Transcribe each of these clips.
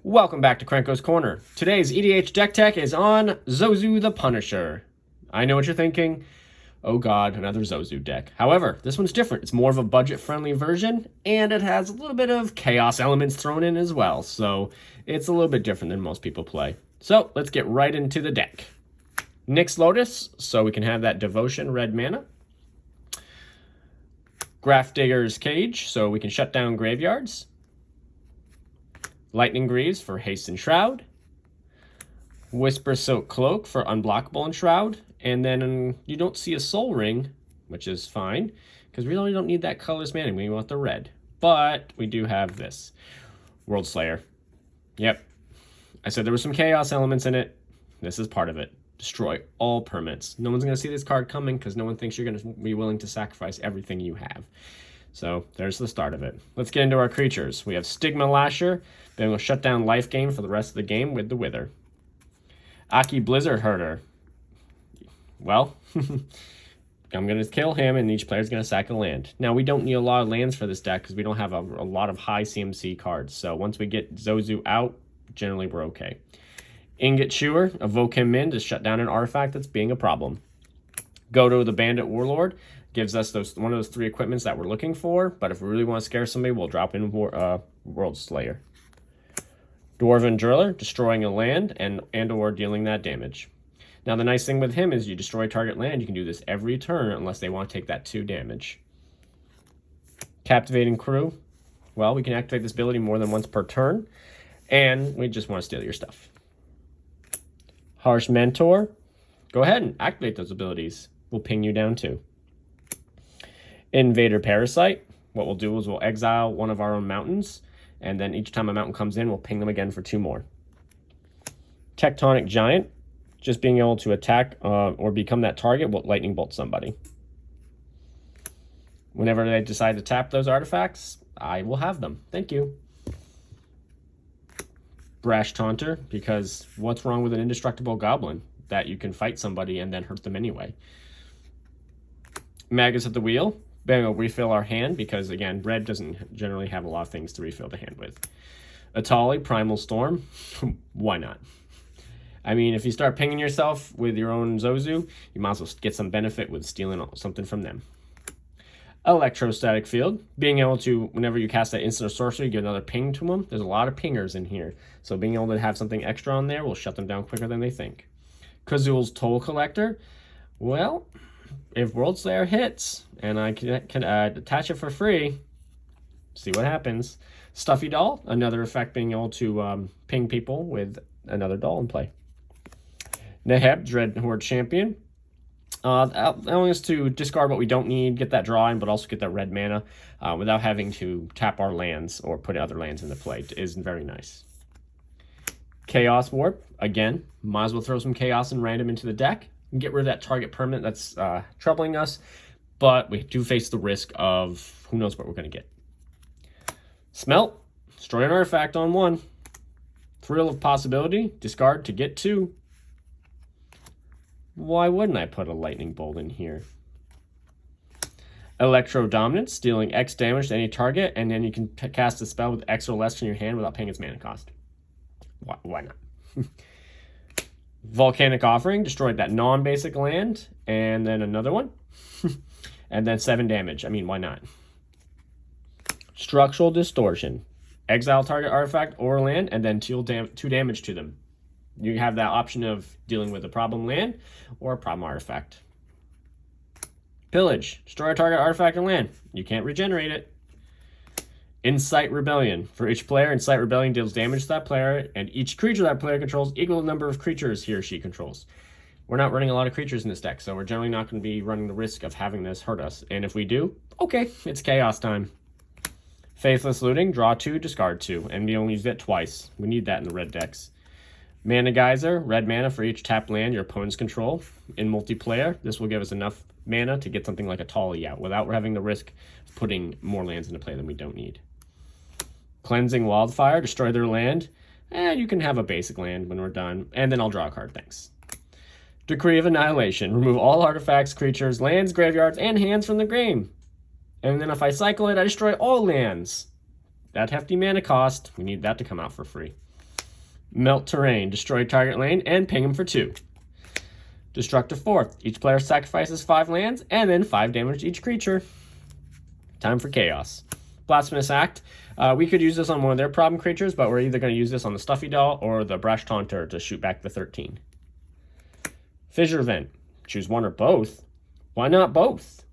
Welcome back to Krenko's Corner. Today's EDH deck tech is on Zozu the Punisher. I know what you're thinking. Oh god, another Zozu deck. However, this one's different. It's more of a budget-friendly version, and it has a little bit of chaos elements thrown in as well, so it's a little bit different than most people play. So, let's get right into the deck. Nyx Lotus, so we can have that Devotion red mana. Grafdigger's Cage, so we can shut down graveyards. Lightning Greaves for Haste and Shroud. Whisper Silk Cloak for Unblockable and Shroud. And then you don't see a Soul Ring, which is fine, because we really don't need that colorless mana. We want the red. But we do have this. World Slayer. Yep. I said there were some chaos elements in it. This is part of it. Destroy all permanents. No one's going to see this card coming because no one thinks you're going to be willing to sacrifice everything you have. So there's the start of it. Let's get into our creatures. We have Stigma Lasher. Then we'll shut down life gain for the rest of the game with the Wither. Aki Blizzard Herder. Well, I'm going to kill him and each player's going to sack a land. Now we don't need a lot of lands for this deck because we don't have a lot of high CMC cards. So once we get Zozu out, generally we're okay. Ingot Chewer. Evoke him in to shut down an artifact that's being a problem. Godo the Bandit Warlord. Gives us one of those three equipments that we're looking for, but if we really want to scare somebody, we'll drop in World Slayer. Dwarven Driller, destroying a land and or dealing that damage. Now the nice thing with him is you destroy target land, you can do this every turn unless they want to take that 2 damage. Captivating Crew, well, we can activate this ability more than once per turn, and we just want to steal your stuff. Harsh Mentor, go ahead and activate those abilities. We'll ping you down too. Invader Parasite. What we'll do is we'll exile one of our own mountains, and then each time a mountain comes in, we'll ping them again for 2 more. Tectonic Giant. Just being able to attack or become that target will lightning bolt somebody. Whenever they decide to tap those artifacts, I will have them. Thank you. Brash Taunter, because what's wrong with an indestructible goblin? That you can fight somebody and then hurt them anyway. Magus at the Wheel. Then we'll refill our hand because, again, red doesn't generally have a lot of things to refill the hand with. Atali, Primal Storm. Why not? I mean, if you start pinging yourself with your own Zozu, you might as well get some benefit with stealing something from them. Electrostatic Field. Being able to, whenever you cast that instant or sorcery, give another ping to them. There's a lot of pingers in here. So being able to have something extra on there will shut them down quicker than they think. Kazul's Toll Collector. Well, if World Slayer hits, and I can attach it for free, see what happens. Stuffy Doll, another effect being able to ping people with another doll in play. Neheb, Dread Horde Champion. Allowing us to discard what we don't need, get that draw in, but also get that red mana without having to tap our lands or put other lands into play is very nice. Chaos Warp, again, might as well throw some chaos and random into the deck. Get rid of that target permanent that's troubling us, but we do face the risk of who knows what we're going to get. Smelt, destroy an artifact on 1. Thrill of Possibility, discard to get 2. Why wouldn't I put a lightning bolt in here? Electro Dominance, dealing X damage to any target, and then you can cast a spell with X or less in your hand without paying its mana cost. Why not? Volcanic Offering, destroyed that non-basic land, and then another one. And then 7 damage. I mean, why not? Structural Distortion. Exile target artifact or land, and then 2 damage to them. You have that option of dealing with a problem land or a problem artifact. Pillage. Destroy a target artifact or land. You can't regenerate it. Incite Rebellion. For each player, Incite Rebellion deals damage to that player, and each creature that player controls equal to the number of creatures he or she controls. We're not running a lot of creatures in this deck, so we're generally not going to be running the risk of having this hurt us. And if we do, okay, it's chaos time. Faithless Looting. Draw 2, discard 2, and we only use that twice. We need that in the red decks. Mana Geyser. Red mana for each tapped land your opponents control. In multiplayer, this will give us enough mana to get something like a Tali out without having the risk of putting more lands into play than we don't need. Cleansing Wildfire, destroy their land, and you can have a basic land when we're done, and then I'll draw a card, thanks. Decree of Annihilation, remove all artifacts, creatures, lands, graveyards, and hands from the game. And then if I cycle it, I destroy all lands. That hefty mana cost, we need that to come out for free. Melt Terrain. Destroy target lane and ping him for 2. Destructive Fourth. Each player sacrifices 5 lands and then 5 damage to each creature. Time for Chaos. Blasphemous Act. We could use this on one of their problem creatures, but we're either going to use this on the Stuffy Doll or the Brash Taunter to shoot back the 13. Fissure Vent. Choose one or both. Why not both?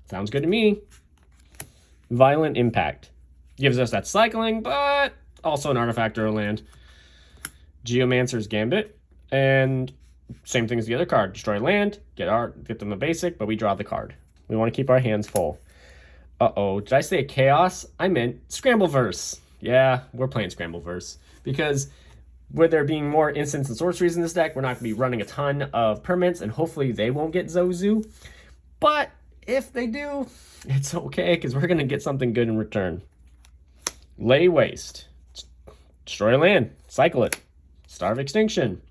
Sounds good to me. Violent Impact. Gives us that cycling, but also an artifact or a land. Geomancer's Gambit. And same thing as the other card. Destroy land, get them a basic, but we draw the card. We want to keep our hands full. Uh-oh, did I say Chaos? I meant Scrambleverse. Yeah, we're playing Scrambleverse. Because with there being more instants and sorceries in this deck, we're not going to be running a ton of permanents, and hopefully they won't get Zozu. But if they do, it's okay, because we're going to get something good in return. Lay Waste. Destroy land. Cycle it. Starve Extinction.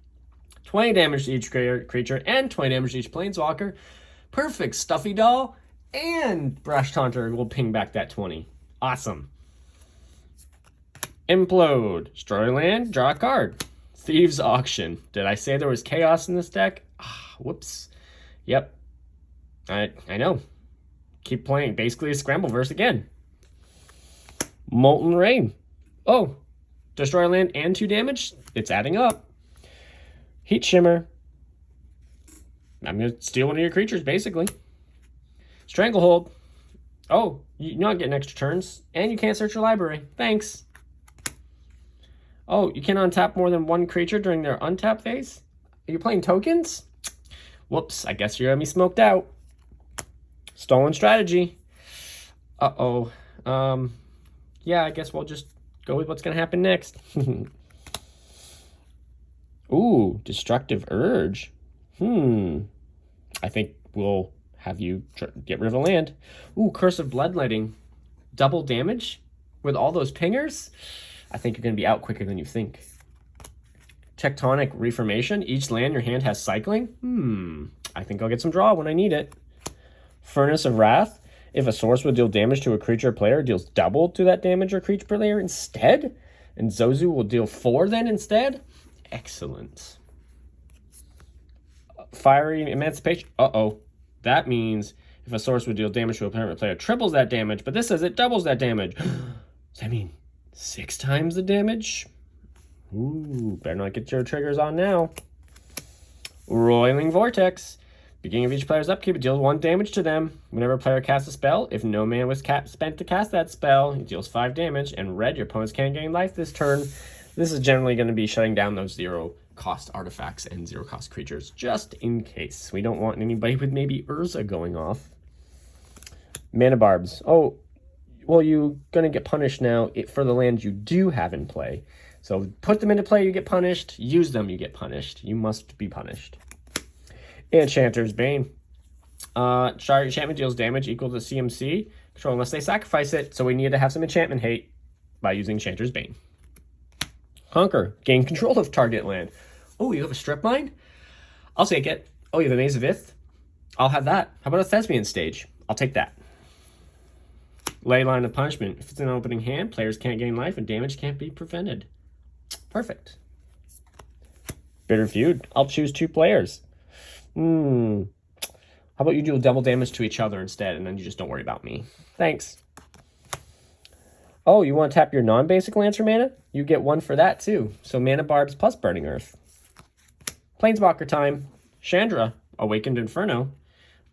20 damage to each creature and 20 damage to each Planeswalker. Perfect. Stuffy Doll and Brash Taunter will ping back that 20. Awesome. Implode. Destroy land. Draw a card. Thieves Auction. Did I say there was chaos in this deck? Whoops. Yep. I know. Keep playing. Basically a Scrambleverse again. Molten Rain. Oh. Destroy land and 2 damage. It's adding up. Heat Shimmer. I'm going to steal one of your creatures, basically. Stranglehold. Oh, you're not getting extra turns. And you can't search your library. Thanks. Oh, you can untap more than one creature during their untap phase? Are you playing tokens? Whoops, I guess you're going to be smoked out. Stolen Strategy. Uh-oh. Yeah, I guess we'll just go with what's going to happen next. Ooh, Destructive Urge. I think we'll have you get rid of a land. Ooh, Curse of Bloodletting. Double damage with all those pingers? I think you're going to be out quicker than you think. Tectonic Reformation. Each land your hand has cycling? I think I'll get some draw when I need it. Furnace of Wrath. If a source would deal damage to a creature or player, it deals double to that damage or creature player instead? And Zozu will deal 4 then instead? Excellent. Fiery Emancipation. Uh-oh. That means if a source would deal damage to a permanent player, triples that damage, but this says it doubles that damage. Does that mean 6 times the damage? Ooh, better not get your triggers on now. Roiling Vortex. Beginning of each player's upkeep, it deals 1 damage to them. Whenever a player casts a spell, if no mana was spent to cast that spell, it deals 5 damage. And red, your opponents can't gain life this turn. This is generally going to be shutting down those 0-cost artifacts and 0-cost creatures, just in case. We don't want anybody with maybe Urza going off. Mana Barbs. Oh, well, you're going to get punished now for the lands you do have in play. So put them into play, you get punished. Use them, you get punished. You must be punished. Enchanter's Bane. Shard enchantment deals damage equal to CMC control unless they sacrifice it, so we need to have some enchantment hate by using Enchanter's Bane. Conquer. Gain control of target land. Oh, you have a Strip Mine? I'll take it. Oh, you have a Maze of Ith? I'll have that. How about a Thespian Stage? I'll take that. Leyline of Punishment. If it's an opening hand, players can't gain life and damage can't be prevented. Perfect. Bitter Feud. I'll choose 2 players. How about you do double damage to each other instead, and then you just don't worry about me. Thanks. Oh, you want to tap your non-basic lands for mana? You get 1 for that, too. So Mana Barbs plus Burning Earth. Planeswalker time. Chandra, Awakened Inferno.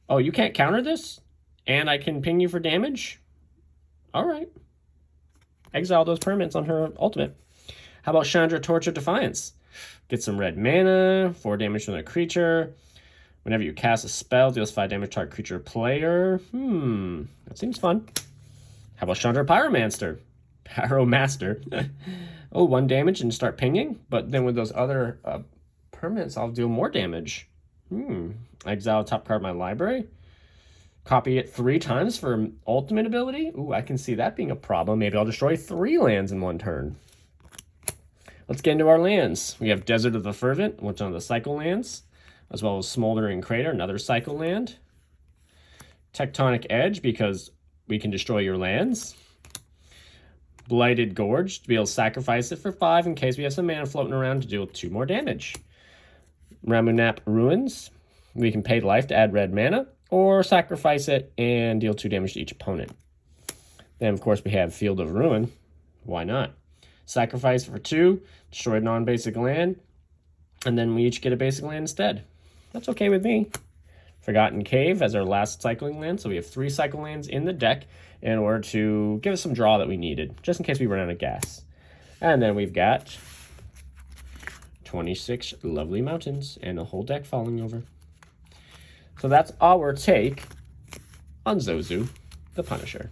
Oh, you can't counter this? And I can ping you for damage? All right. Exile those permanents on her ultimate. How about Chandra, Torch of Defiance? Get some red mana, 4 damage from the creature. Whenever you cast a spell, deals 5 damage to target creature or player. That seems fun. How about Chandra Pyromancer? Pyromaster. Oh, 1 damage and start pinging? But then with those other permanents, I'll deal more damage. Exile top card of my library. Copy it 3 times for ultimate ability. Ooh, I can see that being a problem. Maybe I'll destroy 3 lands in 1 turn. Let's get into our lands. We have Desert of the Fervent, which is one of the cycle lands, as well as Smoldering Crater, another cycle land. Tectonic Edge, because we can destroy your lands. Blighted Gorge to be able to sacrifice it for 5 in case we have some mana floating around to deal 2 more damage. Ramunap Ruins. We can pay life to add red mana, or sacrifice it and deal 2 damage to each opponent. Then, of course, we have Field of Ruin. Why not? Sacrifice for 2, destroy non-basic land, and then we each get a basic land instead. That's okay with me. Forgotten Cave as our last cycling land, so we have 3 cycle lands in the deck in order to give us some draw that we needed, just in case we run out of gas. And then we've got 26 lovely mountains and a whole deck falling over. So that's our take on Zozu the Punisher,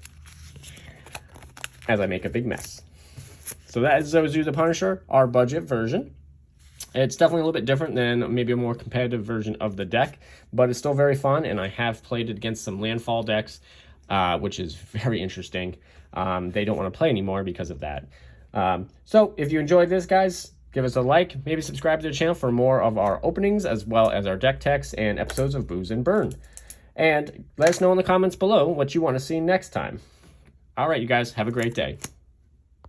as I make a big mess. So that is Zozu the Punisher, our budget version. It's definitely a little bit different than maybe a more competitive version of the deck, but it's still very fun, and I have played it against some landfall decks, which is very interesting. They don't want to play anymore because of that. So if you enjoyed this, guys, give us a like, maybe subscribe to the channel for more of our openings, as well as our deck techs and episodes of Booze and Burn. And let us know in the comments below what you want to see next time. All right, you guys, have a great day.